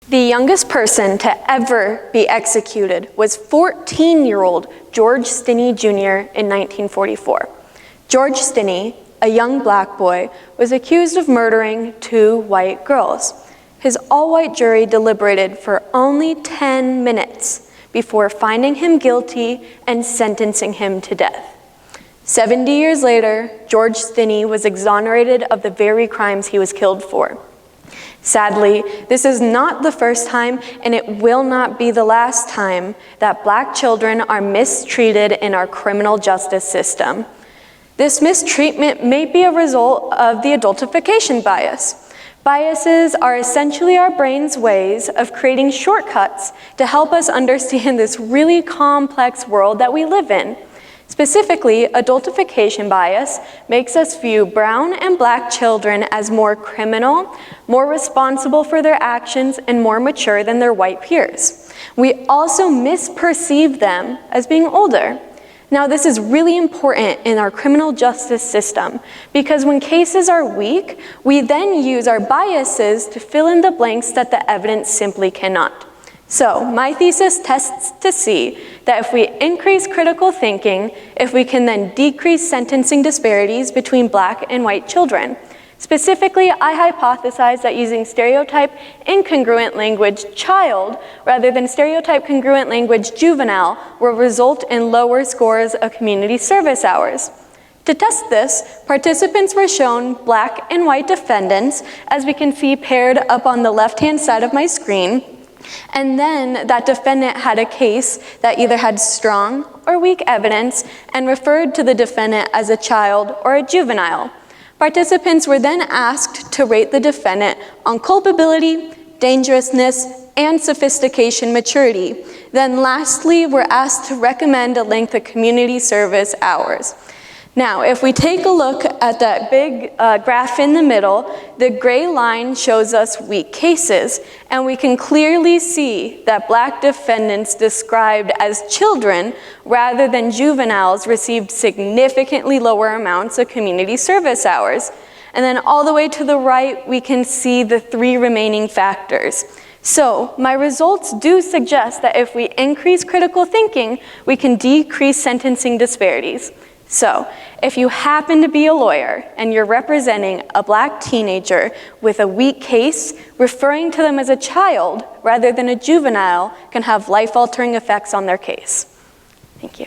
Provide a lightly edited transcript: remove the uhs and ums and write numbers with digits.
The youngest person to ever be executed was 14-year-old George Stinney Jr. in 1944. George Stinney, a young black boy, was accused of murdering 2 white girls. His all-white jury deliberated for only 10 minutes before finding him guilty and sentencing him to death. 70 years later, George Stinney was exonerated of the very crimes he was killed for. Sadly, this is not the first time, and it will not be the last time, that black children are mistreated in our criminal justice system. This mistreatment may be a result of the adultification bias. Biases are essentially our brain's ways of creating shortcuts to help us understand this really complex world that we live in. Specifically, adultification bias makes us view brown and black children as more criminal, more responsible for their actions, and more mature than their white peers. We also misperceive them as being older. Now, this is really important in our criminal justice system because when cases are weak, we then use our biases to fill in the blanks that the evidence simply cannot. So, my thesis tests to see that if we increase critical thinking, if we can then decrease sentencing disparities between black and white children. Specifically, I hypothesize that using stereotype incongruent language child rather than stereotype congruent language juvenile will result in lower scores of community service hours. To test this, participants were shown black and white defendants, as we can see paired up on the left-hand side of my screen. And then that defendant had a case that either had strong or weak evidence and referred to the defendant as a child or a juvenile. Participants were then asked to rate the defendant on culpability, dangerousness, and sophistication maturity. Then lastly, were asked to recommend a length of community service hours. Now, if we take a look at that big graph in the middle, the gray line shows us weak cases, and we can clearly see that black defendants described as children rather than juveniles received significantly lower amounts of community service hours. And then all the way to the right, we can see the 3 remaining factors. So, my results do suggest that if we increase critical thinking, we can decrease sentencing disparities. So, if you happen to be a lawyer and you're representing a black teenager with a weak case, referring to them as a child rather than a juvenile can have life-altering effects on their case. Thank you.